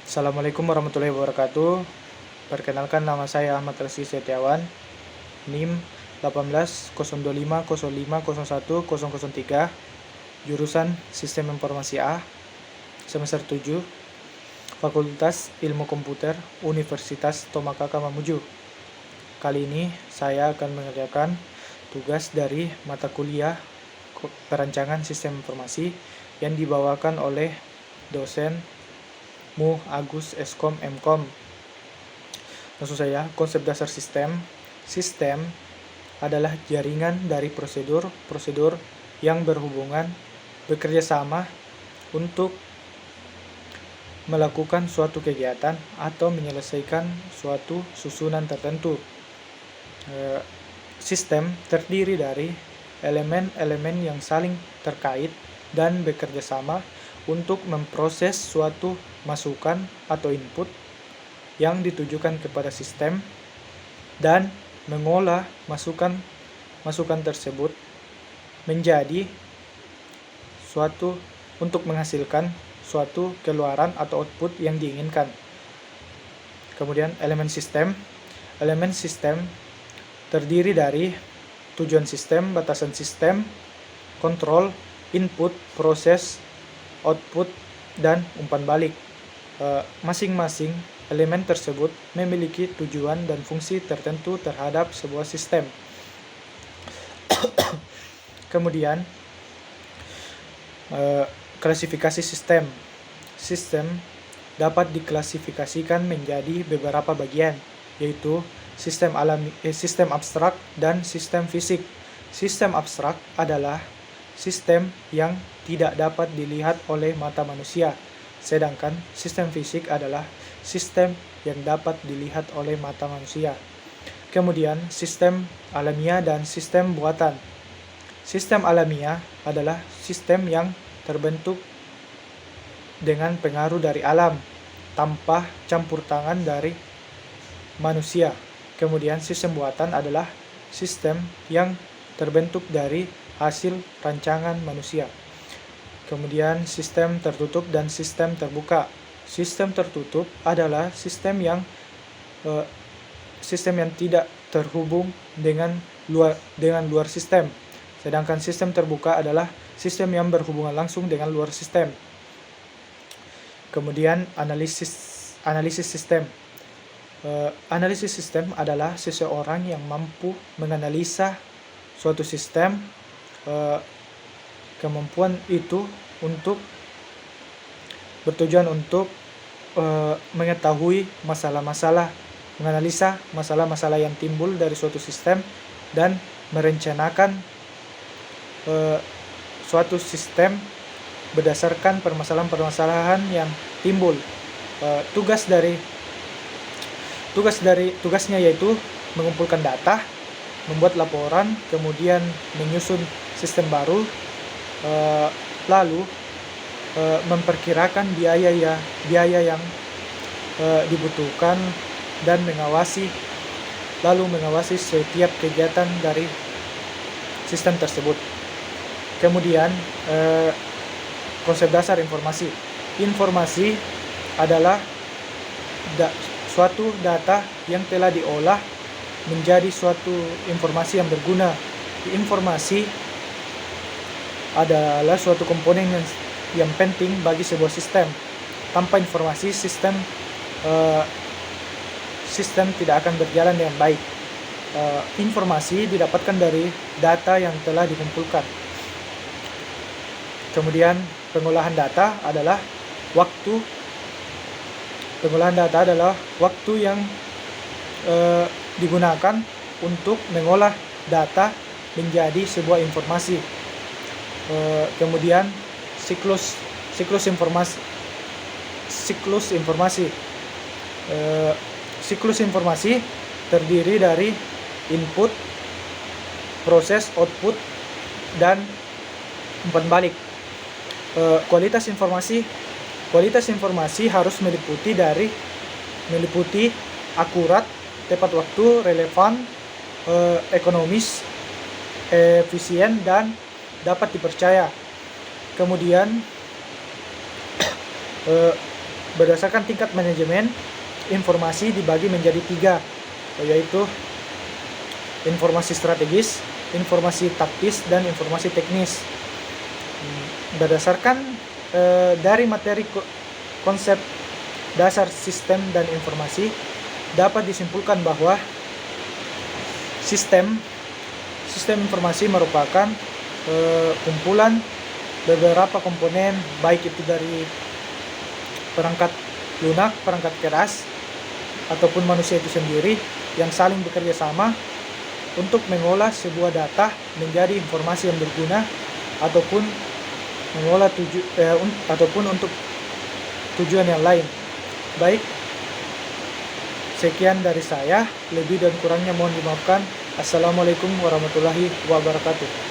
Assalamualaikum warahmatullahi wabarakatuh. Perkenalkan, nama saya Ahmad Resi Setiawan, NIM 180250501003, jurusan Sistem Informasi A, semester 7, Fakultas Ilmu Komputer, Universitas Tomakaka Mamuju. Kali ini saya akan mengerjakan tugas dari mata kuliah Perancangan Sistem Informasi yang dibawakan oleh dosen Mu Agus Eskom Mkom. Maksud saya, konsep dasar sistem. Sistem adalah jaringan dari prosedur yang bekerja sama untuk melakukan suatu kegiatan atau menyelesaikan suatu susunan tertentu. Sistem terdiri dari elemen-elemen yang saling terkait dan bekerja sama untuk memproses suatu masukan atau input yang ditujukan kepada sistem dan mengolah masukan tersebut menjadi suatu untuk menghasilkan suatu keluaran atau output yang diinginkan. Kemudian elemen sistem terdiri dari tujuan sistem, batasan sistem, kontrol, input, proses, output, dan umpan balik. Masing-masing elemen tersebut memiliki tujuan dan fungsi tertentu terhadap sebuah sistem. Kemudian klasifikasi sistem. Sistem dapat diklasifikasikan menjadi beberapa bagian, yaitu sistem abstrak dan sistem fisik. Sistem abstrak adalah sistem yang tidak dapat dilihat oleh mata manusia, sedangkan sistem fisik adalah sistem yang dapat dilihat oleh mata manusia. Kemudian sistem alamiah dan sistem buatan. Sistem alamiah adalah sistem yang terbentuk dengan pengaruh dari alam, tanpa campur tangan dari manusia. Kemudian sistem buatan adalah sistem yang terbentuk dari hasil rancangan manusia. Kemudian sistem tertutup dan sistem terbuka. Sistem tertutup adalah sistem yang tidak terhubung dengan luar sistem. Sedangkan sistem terbuka adalah sistem yang berhubungan langsung dengan luar sistem. Kemudian analisis sistem. Analisis sistem adalah seseorang yang mampu menganalisa suatu sistem. Kemampuan itu bertujuan untuk mengetahui menganalisa masalah-masalah yang timbul dari suatu sistem dan merencanakan suatu sistem berdasarkan permasalahan-permasalahan yang timbul. Tugasnya yaitu mengumpulkan data, membuat laporan, kemudian menyusun sistem baru, lalu memperkirakan biaya yang dibutuhkan dan mengawasi setiap kegiatan dari sistem tersebut. Kemudian konsep dasar informasi. Informasi adalah suatu data yang telah diolah menjadi suatu informasi yang berguna. Informasi adalah suatu komponen yang penting bagi sebuah sistem. Tanpa informasi, sistem tidak akan berjalan dengan baik. Informasi didapatkan dari data yang telah dikumpulkan. Kemudian pengolahan data adalah waktu yang digunakan untuk mengolah data menjadi sebuah informasi. Kemudian siklus informasi. Siklus informasi terdiri dari input, proses, output, dan umpan balik. Kualitas informasi harus meliputi akurat, tepat waktu, relevan, ekonomis, efisien, dan dapat dipercaya. Kemudian Berdasarkan tingkat manajemen, informasi dibagi menjadi 3, yaitu informasi strategis, informasi taktis, dan informasi teknis. Berdasarkan dari materi konsep dasar sistem dan informasi, dapat disimpulkan bahwa sistem informasi merupakan kumpulan beberapa komponen, baik itu dari perangkat lunak, perangkat keras, ataupun manusia itu sendiri yang saling bekerja sama untuk mengolah sebuah data menjadi informasi yang berguna ataupun untuk tujuan yang lain. Baik, sekian dari saya. Lebih dan kurangnya mohon dimaafkan. Assalamualaikum warahmatullahi wabarakatuh.